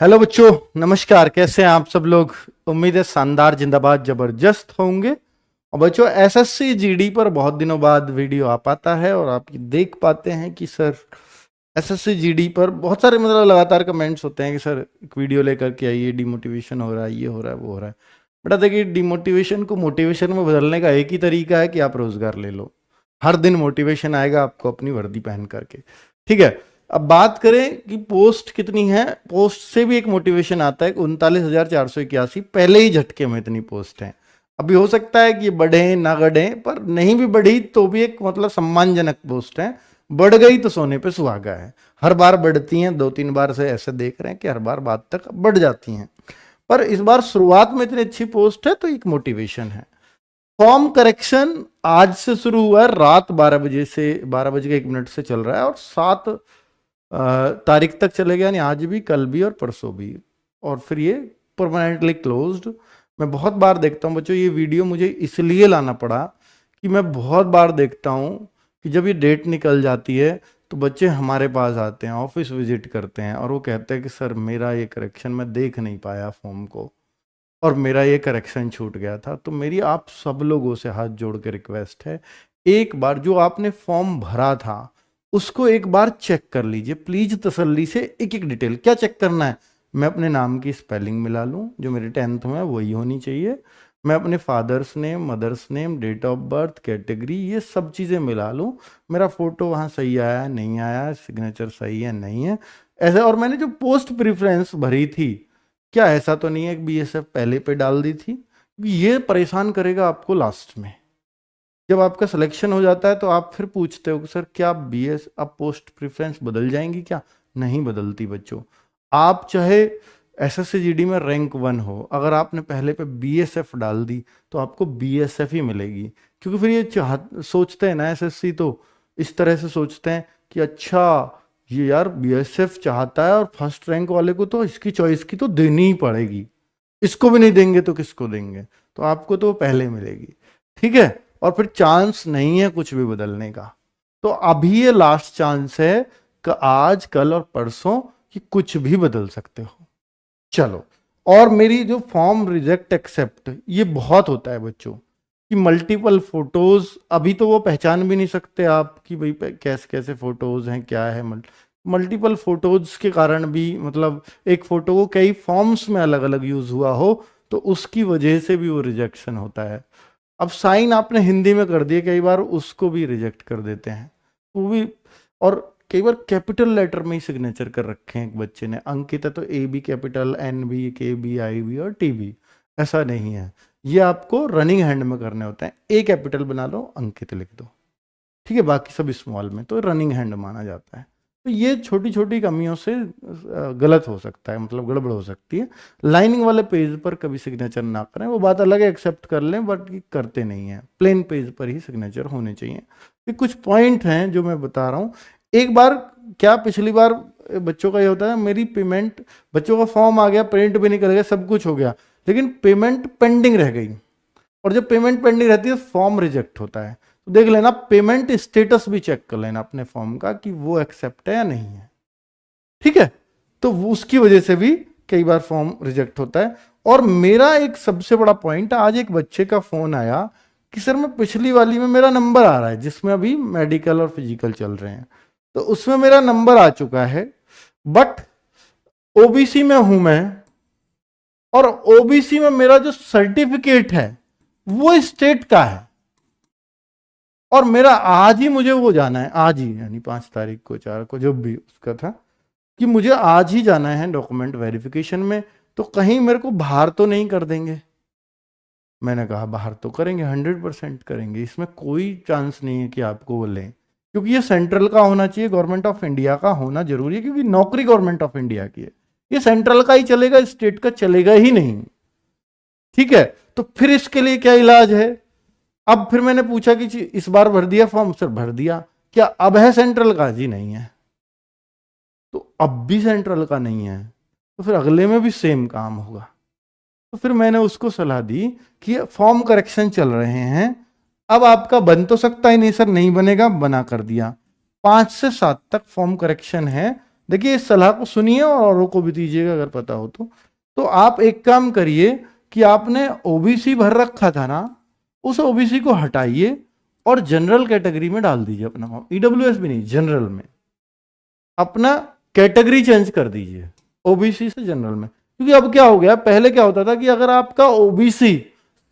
Hello बच्चों, नमस्कार। कैसे हैं आप सब लोग? उम्मीद है शानदार, जिंदाबाद, जबरदस्त होंगे। और बच्चों, एसएससी जीडी पर बहुत दिनों बाद वीडियो आ पाता है और आप ये देख पाते हैं कि सर एसएससी जीडी पर बहुत सारे मतलब लगातार कमेंट्स होते हैं कि सर एक वीडियो लेकर के आइए, डिमोटिवेशन हो रहा है, ये हो रहा है, वो हो रहा है। बेटा देखिए, डिमोटिवेशन को मोटिवेशन में बदलने का एक ही तरीका है कि आप रोजगार ले लो। हर दिन मोटिवेशन आएगा आपको अपनी वर्दी पहन करके। ठीक है। अब बात करें कि पोस्ट कितनी है। पोस्ट से भी एक मोटिवेशन आता है। 39,481 पहले ही झटके में इतनी पोस्ट है। अभी हो सकता है कि बढ़े ना बढ़े, पर नहीं भी बढ़ी तो भी एक मतलब सम्मानजनक पोस्ट है। बढ़ गई तो सोने पे सुहागा है। हर बार बढ़ती हैं, 2-3 बार से ऐसे देख रहे हैं कि हर बार बाद तक बढ़ जाती हैं। पर इस बार शुरुआत में इतनी अच्छी पोस्ट है तो एक मोटिवेशन है। फॉर्म करेक्शन आज से शुरू हुआ है, रात 12 बजे से 12 बज के 1 मिनट से चल रहा है और 7 तारीख तक चलेगा, यानी आज भी, कल भी और परसों भी। और फिर ये परमानेंटली क्लोज्ड। मैं बहुत बार देखता हूँ बच्चों, ये वीडियो मुझे इसलिए लाना पड़ा कि मैं बहुत बार देखता हूँ कि जब ये डेट निकल जाती है तो बच्चे हमारे पास आते हैं, ऑफिस विजिट करते हैं और वो कहते हैं कि सर मेरा ये करेक्शन मैं देख नहीं पाया फॉर्म को और मेरा ये करेक्शन छूट गया था। तो मेरी आप सब लोगों से हाथ जोड़ के रिक्वेस्ट है, एक बार जो आपने फॉर्म भरा था उसको एक बार चेक कर लीजिए प्लीज, तसल्ली से। एक एक डिटेल क्या चेक करना है? मैं अपने नाम की स्पेलिंग मिला लूँ, जो मेरे 10th में वही होनी चाहिए। मैं अपने father's name, mother's name, date of birth, category, ये सब चीज़ें मिला लूँ। मेरा फोटो वहाँ सही आया नहीं आया, सिग्नेचर सही है नहीं है, ऐसे। और मैंने जो पोस्ट प्रेफरेंस भरी थी, क्या ऐसा तो नहीं है कि बीएसएफ पहले पे डाल दी थी? ये परेशान करेगा आपको लास्ट में। जब आपका सिलेक्शन हो जाता है तो आप फिर पूछते हो कि सर क्या बीएस अब पोस्ट प्रेफरेंस बदल जाएंगी क्या? नहीं बदलती बच्चों। आप चाहे एसएससी जीडी में रैंक 1 हो, अगर आपने पहले पे बीएसएफ डाल दी तो आपको बीएसएफ ही मिलेगी। क्योंकि फिर ये सोचते हैं ना एसएससी, तो इस तरह से सोचते हैं कि अच्छा ये यार बीएसएफ चाहता है और फर्स्ट रैंक वाले को तो इसकी चॉइस की तो देनी ही पड़ेगी, इसको भी नहीं देंगे तो किसको देंगे? तो आपको तो पहले मिलेगी। ठीक है। और फिर चांस नहीं है कुछ भी बदलने का। तो अभी ये लास्ट चांस है कि आज, कल और परसों कि कुछ भी बदल सकते हो। चलो। और मेरी जो फॉर्म रिजेक्ट एक्सेप्ट, ये बहुत होता है बच्चों कि मल्टीपल फोटोज, अभी तो वो पहचान भी नहीं सकते आप कि भाई कैसे कैसे फोटोज हैं, क्या है। मल्टीपल फोटोज के कारण भी, मतलब एक फोटो को कई फॉर्म्स में अलग अलग यूज हुआ हो तो उसकी वजह से भी वो रिजेक्शन होता है। अब साइन आपने हिंदी में कर दिए, कई बार उसको भी रिजेक्ट कर देते हैं वो भी। और कई बार कैपिटल लेटर में ही सिग्नेचर कर रखे हैं एक बच्चे ने, अंकित है तो A B capital, N B, K B, I B और टी बी। ऐसा नहीं है, ये आपको रनिंग हैंड में करने होते हैं। ए कैपिटल बना लो, अंकित लिख दो, ठीक है, बाकी सब स्मॉल में, तो रनिंग हैंड माना जाता है। तो ये छोटी छोटी कमियों से गलत हो सकता है, मतलब गड़बड़ हो सकती है। लाइनिंग वाले पेज पर कभी सिग्नेचर ना करें, वो बात अलग है, एक्सेप्ट कर लें, बट करते नहीं है। प्लेन पेज पर ही सिग्नेचर होने चाहिए। ये कुछ पॉइंट हैं जो मैं बता रहा हूँ। एक बार क्या, पिछली बार बच्चों का ये होता है, मेरी पेमेंट, बच्चों का फॉर्म आ गया, प्रिंट भी निकल गया, सब कुछ हो गया, लेकिन पेमेंट पेंडिंग रह गई। और जब पेमेंट पेंडिंग रहती है फॉर्म रिजेक्ट होता है। तो देख लेना, पेमेंट स्टेटस भी चेक कर लेना अपने फॉर्म का कि वो एक्सेप्ट है या नहीं है। ठीक है। तो उसकी वजह से भी कई बार फॉर्म रिजेक्ट होता है। और मेरा एक सबसे बड़ा पॉइंट, आज एक बच्चे का फोन आया कि सर मैं पिछली वाली में मेरा नंबर आ रहा है, जिसमें अभी मेडिकल और फिजिकल चल रहे हैं, तो उसमें मेरा नंबर आ चुका है, बट ओबीसी में हूं मैं, और ओबीसी में मेरा जो सर्टिफिकेट है वो स्टेट का है, और मेरा आज ही मुझे वो जाना है, आज ही, यानी 5 तारीख को, 4 को, जो भी उसका था, कि मुझे आज ही जाना है डॉक्यूमेंट वेरिफिकेशन में। तो कहीं मेरे को बाहर तो नहीं कर देंगे? मैंने कहा बाहर तो करेंगे, 100% करेंगे, इसमें कोई चांस नहीं है कि आपको वो लें, क्योंकि ये सेंट्रल का होना चाहिए, गवर्नमेंट ऑफ इंडिया का होना जरूरी है, क्योंकि नौकरी गवर्नमेंट ऑफ इंडिया की है। ये सेंट्रल का ही चलेगा, स्टेट का चलेगा ही नहीं। ठीक है। तो फिर इसके लिए क्या इलाज है? अब फिर मैंने पूछा कि इस बार भर दिया फॉर्म? सर भर दिया। क्या अब है सेंट्रल का? जी नहीं है। तो अब भी सेंट्रल का नहीं है, तो फिर अगले में भी सेम काम होगा। तो फिर मैंने उसको सलाह दी कि फॉर्म करेक्शन चल रहे हैं, अब आपका बन तो सकता ही नहीं। सर नहीं बनेगा, बना कर दिया। 5 से 7 तक फॉर्म करेक्शन है, देखिए इस सलाह को सुनिए और औरों को भी दीजिएगा अगर पता हो तो आप एक काम करिए कि आपने ओबीसी भर रखा था ना, उस ओबीसी को हटाइए और जनरल कैटेगरी में डाल दीजिए अपना नाम। ईडब्ल्यूएस भी नहीं, जनरल में अपना कैटेगरी चेंज कर दीजिए ओबीसी से जनरल में। क्योंकि अब क्या हो गया, पहले क्या होता था कि अगर आपका ओबीसी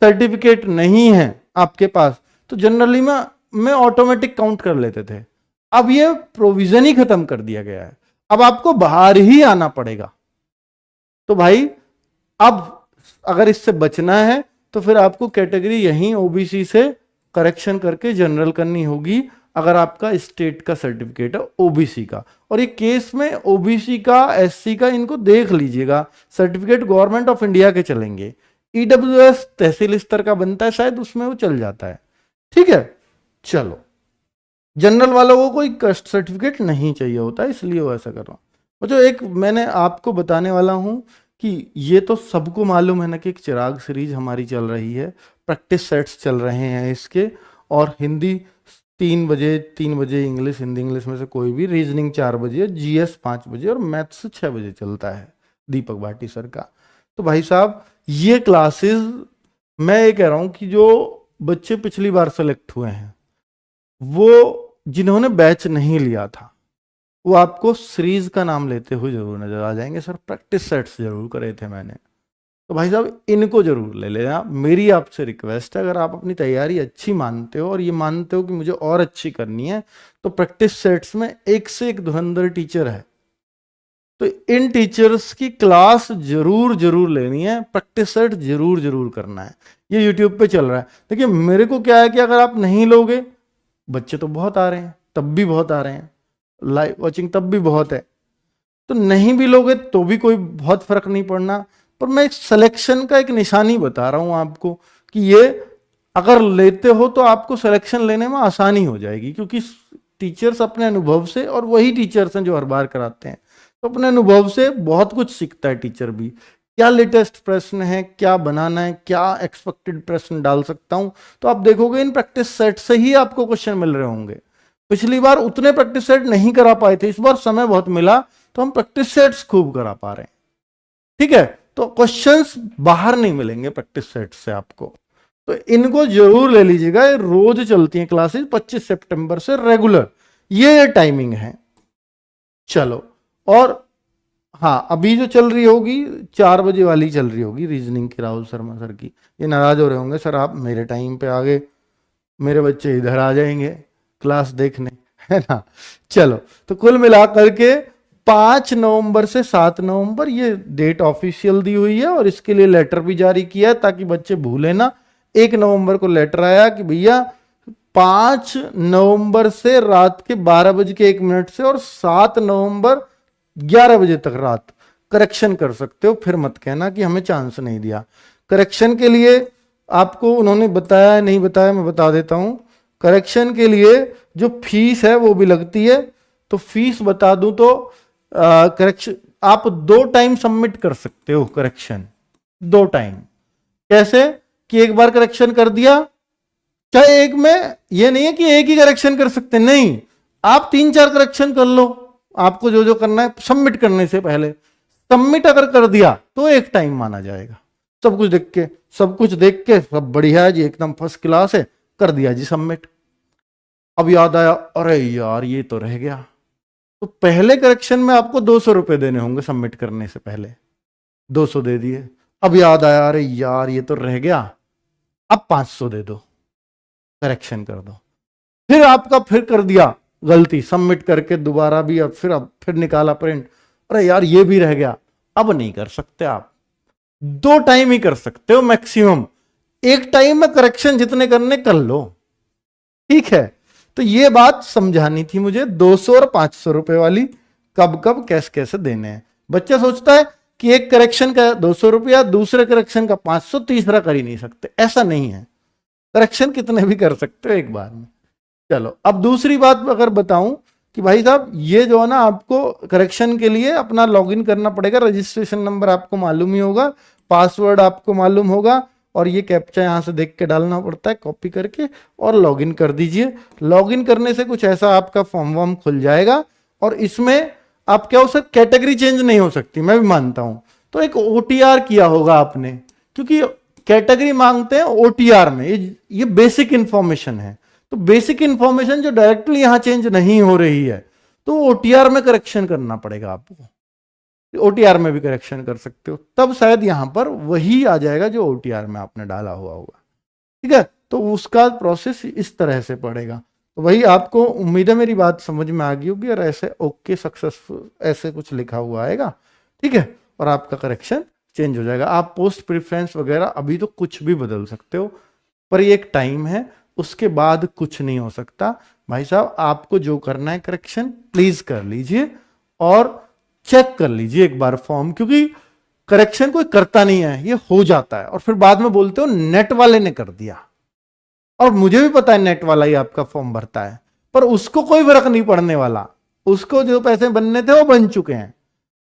सर्टिफिकेट नहीं है आपके पास तो जनरली में ऑटोमेटिक काउंट कर लेते थे। अब ये प्रोविजन ही खत्म कर दिया गया है, अब आपको बाहर ही आना पड़ेगा। तो भाई अब अगर इससे बचना है तो फिर आपको कैटेगरी यहीं ओबीसी से करेक्शन करके जनरल करनी होगी, अगर आपका स्टेट का सर्टिफिकेट है ओबीसी का। और ये केस में ओबीसी का, एससी का, इनको देख लीजिएगा, सर्टिफिकेट गवर्नमेंट ऑफ इंडिया के चलेंगे। ईडब्ल्यूएस तहसील स्तर का बनता है शायद, उसमें वो चल जाता है। ठीक है, चलो जनरल वालों को कोई कास्ट सर्टिफिकेट नहीं चाहिए होता है, इसलिए वो ऐसा कर रहा हूं। जो एक मैंने आपको बताने वाला हूं कि ये तो सबको मालूम है ना कि एक चिराग सीरीज हमारी चल रही है, प्रैक्टिस सेट्स चल रहे हैं इसके, और हिंदी 3 बजे इंग्लिश, हिंदी इंग्लिश में से कोई भी, रीजनिंग 4 बजे, जीएस 5 बजे और मैथ्स 6 बजे चलता है दीपक भाटी सर का। तो भाई साहब ये क्लासेस मैं ये कह रहा हूं कि जो बच्चे पिछली बार सेलेक्ट हुए हैं, वो जिन्होंने बैच नहीं लिया था, वो आपको सीरीज का नाम लेते हुए जरूर नजर आ जाएंगे। सर प्रैक्टिस सेट्स जरूर करे थे मैंने, तो भाई साहब इनको जरूर ले लेना। मेरी आपसे रिक्वेस्ट है, अगर आप अपनी तैयारी अच्छी मानते हो और ये मानते हो कि मुझे और अच्छी करनी है, तो प्रैक्टिस सेट्स में एक से एक धुरंधर टीचर है, तो इन टीचर्स की क्लास जरूर जरूर लेनी है, प्रैक्टिस सेट जरूर जरूर करना है। ये यूट्यूब पे चल रहा है। देखिए मेरे को क्या है कि अगर आप नहीं लोगे, बच्चे तो बहुत आ रहे हैं, तब भी बहुत आ रहे हैं, लाइव वॉचिंग तब भी बहुत है, तो नहीं भी लोगे तो भी कोई बहुत फर्क नहीं पड़ना। पर मैं एक सिलेक्शन का एक निशानी बता रहा हूं आपको कि ये अगर लेते हो तो आपको सिलेक्शन लेने में आसानी हो जाएगी, क्योंकि टीचर्स अपने अनुभव से, और वही टीचर्स हैं जो हर बार कराते हैं, तो अपने अनुभव से बहुत कुछ सीखता है टीचर भी। क्या लेटेस्ट प्रश्न है, क्या बनाना है, क्या एक्सपेक्टेड प्रश्न डाल सकता हूं, तो आप देखोगे इन प्रैक्टिस सेट से ही आपको क्वेश्चन मिल रहे होंगे। पिछली बार उतने प्रैक्टिस सेट नहीं करा पाए थे, इस बार समय बहुत मिला तो हम प्रैक्टिस सेट्स खूब करा पा रहे हैं। ठीक है, तो क्वेश्चंस बाहर नहीं मिलेंगे प्रैक्टिस सेट से आपको, तो इनको जरूर ले लीजिएगा। रोज चलती हैं क्लासेस 25 सितंबर से रेगुलर, ये टाइमिंग है। चलो, और हाँ अभी जो चल रही होगी 4 बजे वाली चल रही होगी रीजनिंग की, राहुल शर्मा सर की। ये नाराज हो रहे होंगे, सर आप मेरे टाइम पे आ गए, मेरे बच्चे इधर आ जाएंगे क्लास देखने, है ना। चलो, तो कुल मिलाकर के 5 नवंबर से 7 नवंबर ये डेट ऑफिशियल दी हुई है, और इसके लिए लेटर भी जारी किया है ताकि बच्चे भूले ना। 1 नवंबर को लेटर आया कि भैया 5 नवंबर से रात के 12:01 से और 7 नवंबर 11 बजे तक रात करेक्शन कर सकते हो। फिर मत कहना कि हमें चांस नहीं दिया। करेक्शन के लिए आपको उन्होंने बताया नहीं बताया, मैं बता देता हूं। करेक्शन के लिए जो फीस है वो भी लगती है, तो फीस बता दूं तो करेक्शन आप 2 टाइम सबमिट कर सकते हो। करेक्शन 2 टाइम कैसे कि एक बार करेक्शन कर दिया, चाहे एक में, ये नहीं है कि एक ही करेक्शन कर सकते, नहीं, आप 3-4 करेक्शन कर लो, आपको जो जो करना है सबमिट करने से पहले। सबमिट अगर कर दिया तो 1 टाइम माना जाएगा। सब कुछ देख के, सब कुछ देख के सब बढ़िया है जी, एकदम फर्स्ट क्लास है, कर दिया जी सबमिट। अब याद आया, अरे यार ये तो रह गया, तो पहले करेक्शन में आपको 200 रुपए देने होंगे सबमिट करने से पहले, 200 दे दिए। अब याद आया, अरे यार ये तो रह गया, अब 500 दे दो, करेक्शन कर दो। फिर आपका फिर कर दिया गलती, सबमिट करके दोबारा भी, अब फिर निकाला प्रिंट, अरे यार ये भी रह गया, अब नहीं कर सकते आप। 2 टाइम ही कर सकते हो मैक्सिमम, 1 टाइम में करेक्शन जितने करने कर लो। ठीक है, तो ये बात समझानी थी मुझे, 200 और 500 रुपए वाली कब कब कैसे कैसे देने हैं। बच्चा सोचता है कि एक करेक्शन का 200 रुपया, दूसरे करेक्शन का 500, तीसरा कर ही नहीं सकते, ऐसा नहीं है। करेक्शन कितने भी कर सकते हो एक बार में। चलो, अब दूसरी बात अगर बताऊं कि भाई साहब ये जो है ना, आपको करेक्शन के लिए अपना लॉगिन करना पड़ेगा। रजिस्ट्रेशन नंबर आपको मालूम ही होगा, पासवर्ड आपको मालूम होगा, और ये कैप्चा यहां से देख के डालना पड़ता है, कॉपी करके, और लॉगिन कर दीजिए। लॉगिन करने से कुछ ऐसा आपका फॉर्म वॉर्म खुल जाएगा, और इसमें आप क्या हो सर कैटेगरी चेंज नहीं हो सकती, मैं भी मानता हूं, तो एक ओटीआर किया होगा आपने, क्योंकि कैटेगरी मांगते हैं ओटीआर में, ये बेसिक इंफॉर्मेशन है। तो बेसिक इंफॉर्मेशन जो डायरेक्टली यहां चेंज नहीं हो रही है तो ओटीआर में करेक्शन करना पड़ेगा आपको, ओटीआर में भी करेक्शन कर सकते हो, तब शायद यहां पर वही आ जाएगा जो ओटीआर में आपने डाला हुआ होगा। ठीक है, तो उसका प्रोसेस इस तरह से पड़ेगा। तो वही आपको उम्मीद है मेरी बात समझ में आ गई होगी, और ऐसे ओके सक्सेसफुल ऐसे कुछ लिखा हुआ आएगा। ठीक है, और आपका करेक्शन चेंज हो जाएगा। आप पोस्ट प्रेफरेंस वगैरह अभी तो कुछ भी बदल सकते हो, पर ये एक टाइम है, उसके बाद कुछ नहीं हो सकता। भाई साहब आपको जो करना है करेक्शन प्लीज कर लीजिए, और चेक कर लीजिए एक बार फॉर्म, क्योंकि करेक्शन कोई करता नहीं है, ये हो जाता है और फिर बाद में बोलते हो नेट वाले ने कर दिया। और मुझे भी पता है नेट वाला ही आपका फॉर्म भरता है, पर उसको कोई फर्क नहीं पड़ने वाला, उसको जो पैसे बनने थे वो बन चुके हैं।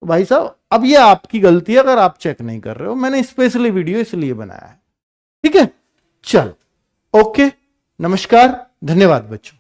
तो भाई साहब अब ये आपकी गलती है अगर आप चेक नहीं कर रहे हो, मैंने स्पेशली वीडियो इसलिए बनाया है। ठीक है, चल ओके, नमस्कार, धन्यवाद बच्चों।